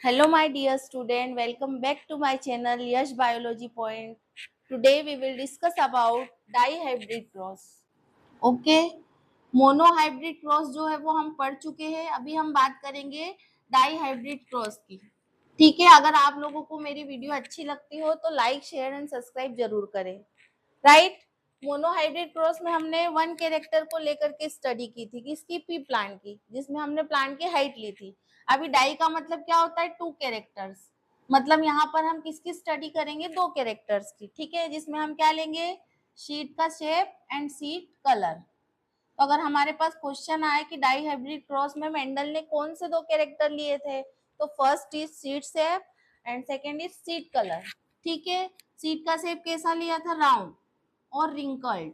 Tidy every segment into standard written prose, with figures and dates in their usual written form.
Hello, my dear student. Welcome back to my channel Yash Biology Point. Today we will discuss about dihybrid cross. Okay, monohybrid cross जो है वो हम पढ़ चुके हैं. अभी हम बात करेंगे डाईहाइब्रिड क्रॉस की. ठीक है, अगर आप लोगों को मेरी वीडियो अच्छी लगती हो तो लाइक, शेयर एंड सब्सक्राइब जरूर करें. राइट. मोनोहाइब्रिड क्रॉस में हमने वन कैरेक्टर को लेकर के स्टडी की थी, किसकी? पी प्लांट की, जिसमें हमने प्लांट की हाइट ली थी. अभी डाई का मतलब क्या होता है? Two characters. मतलब यहाँ पर हम किसकी स्टडी करेंगे? दो कैरेक्टर्स की. ठीक है, जिसमें हम क्या लेंगे? शीट का शेप एंड शीट कलर. तो अगर हमारे पास क्वेश्चन आए कि डाई हाइब्रिड क्रॉस में मेंडल ने कौन से दो कैरेक्टर लिए थे, तो first is seat shape and second is seat colour. ठीक है, सीट का शेप कैसा लिया था? राउंड और रिंकल्ड.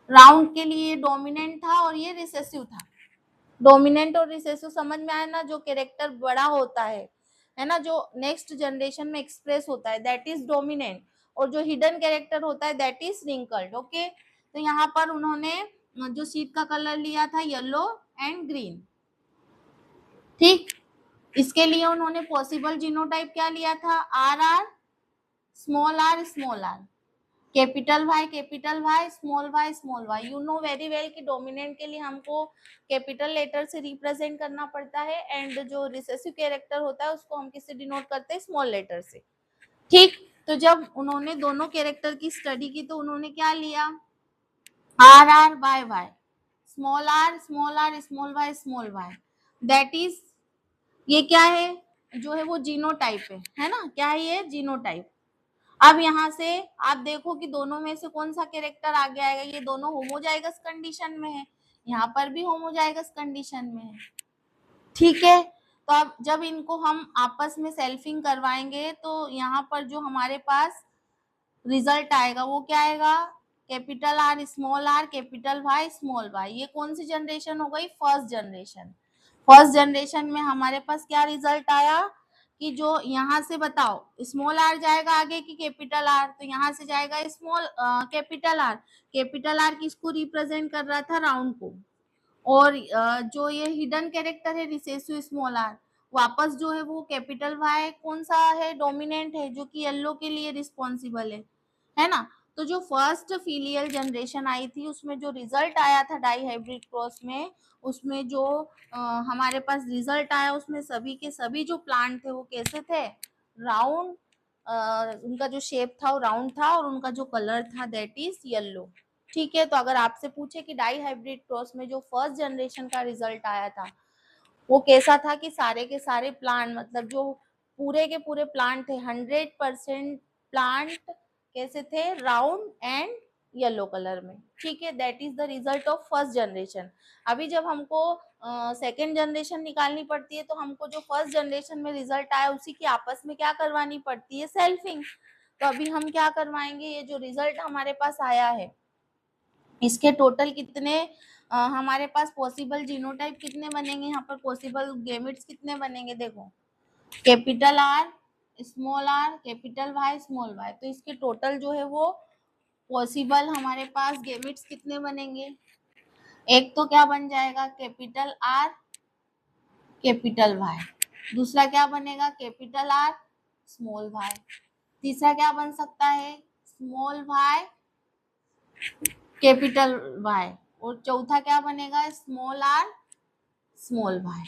राउंड के लिए डोमिनेंट था और ये रिसेसिव था. डोमिनेंट और रिसेसिव समझ में आया ना? जो कैरेक्टर बड़ा होता है ना, जो नेक्स्ट जनरेशन में एक्सप्रेस होता है, दैट इज डोमिनेंट. और जो हिडन कैरेक्टर होता है दैट इज रिंकल्ड. ओके, तो यहाँ पर उन्होंने जो शीट का कलर लिया था येलो एंड ग्रीन. ठीक, इसके लिए उन्होंने पॉसिबल जीनोटाइप क्या लिया था? R R, small R, small R, capital Y, small Y. You know very well कि डोमिनेंट के लिए हमको कैपिटल लेटर से रिप्रेजेंट करना पड़ता है एंड जो रिसेसिव कैरेक्टर होता है उसको हम किससे डिनोट करते हैं? स्मॉल लेटर से. ठीक, तो जब उन्होंने दोनों कैरेक्टर की स्टडी की तो उन्होंने क्या लिया? R R Y Y, small R, small Y. That is, ये क्या है? जो है वो जीनोटाइप है ना? क्या है ये? जीनोटाइप. अब यहाँ से आप देखो कि दोनों में से कौन सा कैरेक्टर आगे आएगा. ये दोनों होमोजाइगस कंडीशन में है, यहाँ पर भी होमोजाइगस कंडीशन में है. ठीक है, तो अब जब इनको हम आपस में सेल्फिंग करवाएंगे तो यहाँ पर जो हमारे पास रिजल्ट आएगा वो क्या आएगा? Capital R, capital Y, small Y. ये कौन सी जनरेशन हो गई? First generation. फर्स्ट जनरेशन में हमारे पास क्या रिजल्ट आया कि जो यहाँ से बताओ स्मॉल आर जाएगा आगे की कैपिटल आर, तो यहाँ से जाएगा small capital R. Capital are किसको रिप्रेजेंट कर रहा था? राउंड को. और जो ये हिडन कैरेक्टर है रिसेसिव स्मॉल आर, वापस जो है वो कैपिटल वाई कौन सा है? डोमिनेंट है, जो कि येलो के लिए रिस्पॉन्सिबल है ना? तो जो फर्स्ट फीलियल जनरेशन आई थी उसमें जो रिजल्ट आया था डाई हाइब्रिड क्रॉस में, उसमें जो हमारे पास रिजल्ट आया उसमें सभी के सभी जो प्लांट थे वो कैसे थे? राउंड. उनका जो शेप था वो राउंड था और उनका जो कलर था दैट इज येलो. ठीक है, तो अगर आपसे पूछे कि डाई हाइब्रिड क्रॉस में जो फर्स्ट जनरेशन का रिजल्ट आया था वो कैसा था, कि सारे के सारे प्लांट, मतलब जो पूरे के पूरे प्लांट थे 100% प्लांट कैसे थे? राउंड एंड येलो कलर में. ठीक है, that is the result of first generation. अभी जब हमको सेकेंड जनरेशन निकालनी पड़ती है तो हमको जो फर्स्ट जनरेशन में रिजल्ट आया उसी की आपस में क्या करवानी पड़ती है? सेल्फिंग. तो अभी हम क्या करवाएंगे? ये जो रिजल्ट हमारे पास आया है इसके टोटल कितने हमारे पास पॉसिबल जीनोटाइप कितने बनेंगे? यहाँ पर पॉसिबल गेमिट्स कितने बनेंगे? देखो, capital R, small R, capital Y, small Y. तो इसके टोटल जो है वो पॉसिबल हमारे पास गेमिट्स कितने बनेंगे? एक तो क्या बन जाएगा? Capital R, capital Y. दूसरा क्या बनेगा? Capital R, small Y. तीसरा क्या बन सकता है? Small Y, capital Y. और चौथा क्या बनेगा? Small R, small Y.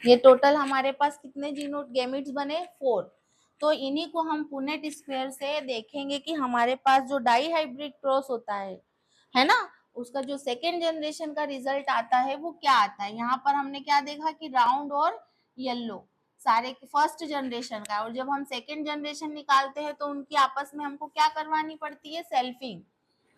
ये टोटल हमारे पास कितने जीनोट गेमिट्स बने? 4. तो इन्हीं को हम पुनेट स्क्वायर से देखेंगे कि हमारे पास जो डाई हाइब्रिड क्रॉस होता है ना, उसका जो सेकेंड जनरेशन का रिजल्ट आता है वो क्या आता है. यहाँ पर हमने क्या देखा कि राउंड और येलो सारे फर्स्ट जनरेशन का. और जब हम सेकेंड जनरेशन निकालते हैं तो उनकी आपस में हमको क्या करवानी पड़ती है? सेल्फिंग,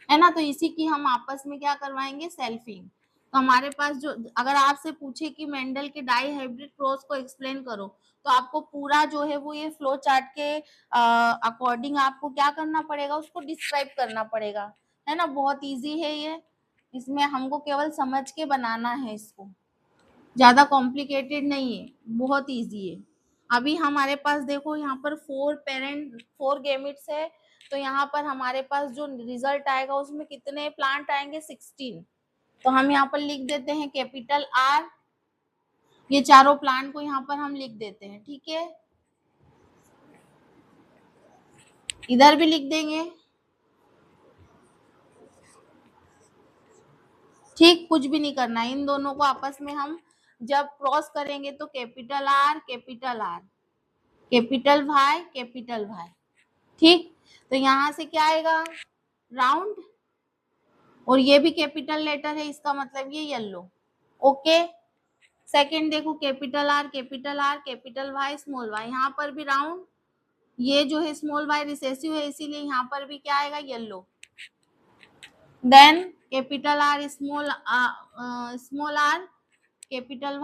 है ना? तो इसी की हम आपस में क्या करवाएंगे? सेल्फिंग. तो हमारे पास जो, अगर आपसे पूछे कि मेंडल के डाई हाइब्रिड क्रॉस को एक्सप्लेन करो तो आपको पूरा जो है वो ये फ्लो चार्ट के अकॉर्डिंग आपको क्या करना पड़ेगा? उसको डिस्क्राइब करना पड़ेगा, है ना? बहुत इजी है ये, इसमें हमको केवल समझ के बनाना है इसको, ज्यादा कॉम्प्लिकेटेड नहीं है, बहुत इजी है. अभी हमारे पास देखो यहाँ पर 4 गेमिट्स है, तो यहाँ पर हमारे पास जो रिजल्ट आएगा उसमें कितने प्लांट आएंगे? 16. तो हम यहाँ पर लिख देते हैं कैपिटल आर ये चारों प्लांट को यहाँ पर हम लिख देते हैं, ठीक है। इधर भी लिख देंगे, ठीक, कुछ भी नहीं करना है। इन दोनों को आपस में हम जब क्रॉस करेंगे तो capital R capital R, capital Y capital Y, ठीक। तो यहाँ से क्या आएगा, राउंड, और ये भी कैपिटल लेटर है, इसका मतलब ये येलो, ओके। सेकंड देखो, capital R capital R capital Y small Y, यहाँ पर भी राउंड, ये जो है स्मॉल वाई रिसेसिव है, इसीलिए यहाँ पर भी क्या आएगा, yellow. Then capital R small R capital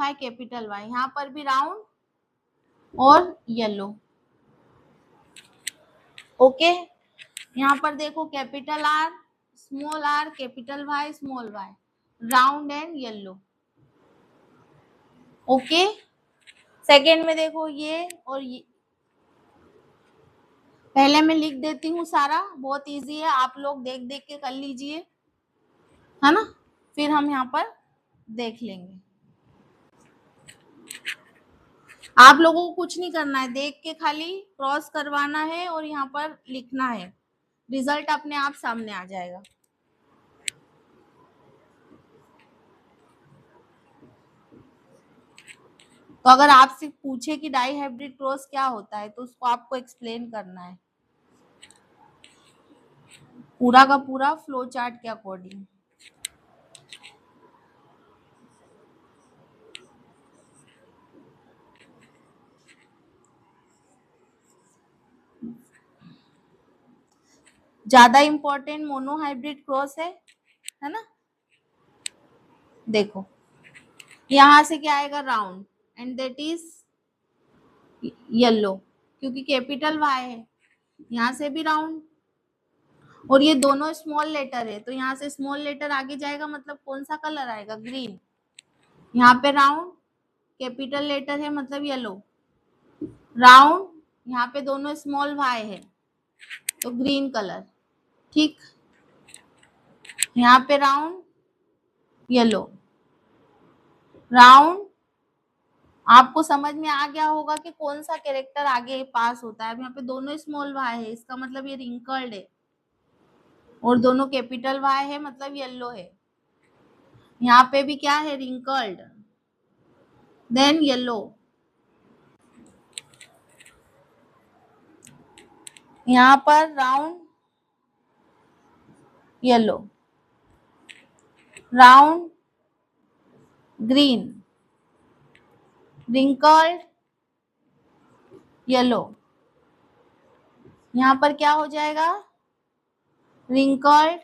Y, यहाँ पर भी राउंड और येलो, ओके। यहाँ पर देखो, capital R capital Y small Y, round and yellow, okay. Second में देखो, ये और ये, पहले मैं लिख देती हूँ सारा, बहुत इजी है, आप लोग देख देख के कर लीजिए, है ना, फिर हम यहाँ पर देख लेंगे। आप लोगों को कुछ नहीं करना है, देख के खाली क्रॉस करवाना है और यहाँ पर लिखना है, रिजल्ट अपने आप सामने आ जाएगा। तो अगर आपसे पूछे कि डाई हाइब्रिड क्रॉस क्या होता है, तो उसको आपको एक्सप्लेन करना है पूरा का पूरा फ्लो चार्ट के अकॉर्डिंग। ज्यादा इंपॉर्टेंट मोनो हाइब्रिड क्रॉस है ना। देखो, यहां से क्या आएगा, round, and that is yellow, क्योंकि कैपिटल वाई है, यहाँ से भी राउंड, और ये दोनों स्मॉल लेटर है, तो यहाँ से स्मॉल लेटर आगे जाएगा, मतलब कौन सा कलर आएगा, ग्रीन। यहाँ पे राउंड, कैपिटल लेटर है, मतलब येलो, राउंड, यहाँ पे दोनों स्मॉल वाई है, तो ग्रीन कलर, ठीक। यहाँ पे राउंड, येलो, राउंड। आपको समझ में आ गया होगा कि कौन सा कैरेक्टर आगे पास होता है। अब यहाँ पे दोनों स्मॉल वाई है, इसका मतलब ये रिंकल्ड है, और दोनों कैपिटल वाई है, मतलब येलो है। यहाँ पे भी क्या है, रिंकल्ड, देन येलो, यहाँ पर round, yellow, round, green, wrinkled, yellow. यहाँ पर क्या हो जाएगा, रिंकल्ड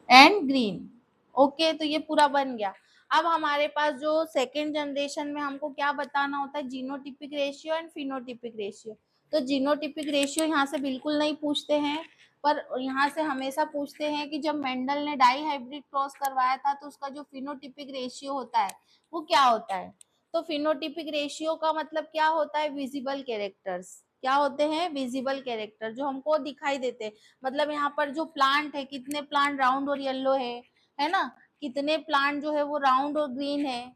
एंड ग्रीन, ओके। तो ये पूरा बन गया। अब हमारे पास जो सेकेंड जनरेशन में हमको क्या बताना होता है, genotypic ratio and phenotypic ratio. तो जीनोटिपिक रेशियो यहाँ से बिल्कुल नहीं पूछते हैं, पर यहाँ से हमेशा पूछते हैं कि जब मेंडल ने डाई हाइब्रिड क्रॉस करवाया था, तो उसका जो फिनोटिपिक रेशियो होता है वो क्या होता है। तो फिनोटिपिक रेशियो का मतलब क्या होता है, विजिबल कैरेक्टर्स। क्या होते हैं, विजिबल कैरेक्टर, जो हमको दिखाई देते हैं। मतलब यहाँ पर जो प्लांट है, कितने प्लांट राउंड और येलो है ना, कितने प्लांट जो है वो राउंड और ग्रीन है,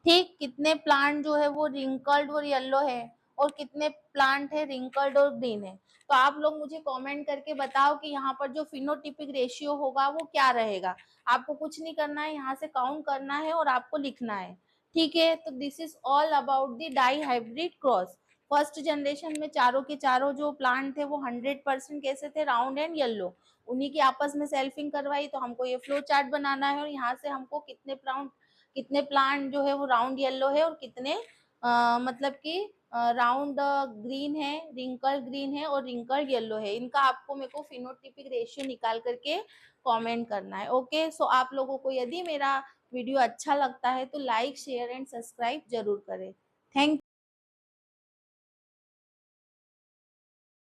ठीक, कितने प्लांट जो है वो रिंकल्ड और येलो है, और कितने प्लांट है रिंकल्ड और ग्रीन है। तो आप लोग मुझे कमेंट करके बताओ कि यहाँ पर जो फिनोटिपिक रेशियो होगा वो क्या रहेगा। आपको कुछ नहीं करना है, यहाँ से काउंट करना है और आपको लिखना है, ठीक है। तो this is all about the dihybrid cross. First generation में चारों के चारों जो प्लांट थे वो 100% कैसे थे, राउंड एंड येलो। उन्हीं की आपस में सेल्फिंग करवाई, तो हमको ये फ्लो चार्ट बनाना है, और यहाँ से हमको कितने प्लांट जो है वो राउंड येलो है, और कितने मतलब कि राउंड ग्रीन है, रिंकल ग्रीन है और रिंकल येलो है। इनका आपको मेरे को फिनोटिपिक रेशियो निकाल करके कमेंट करना है, ओके। सो आप लोगों को यदि मेरा वीडियो अच्छा लगता है तो लाइक शेयर एंड सब्सक्राइब जरूर करें। थैंक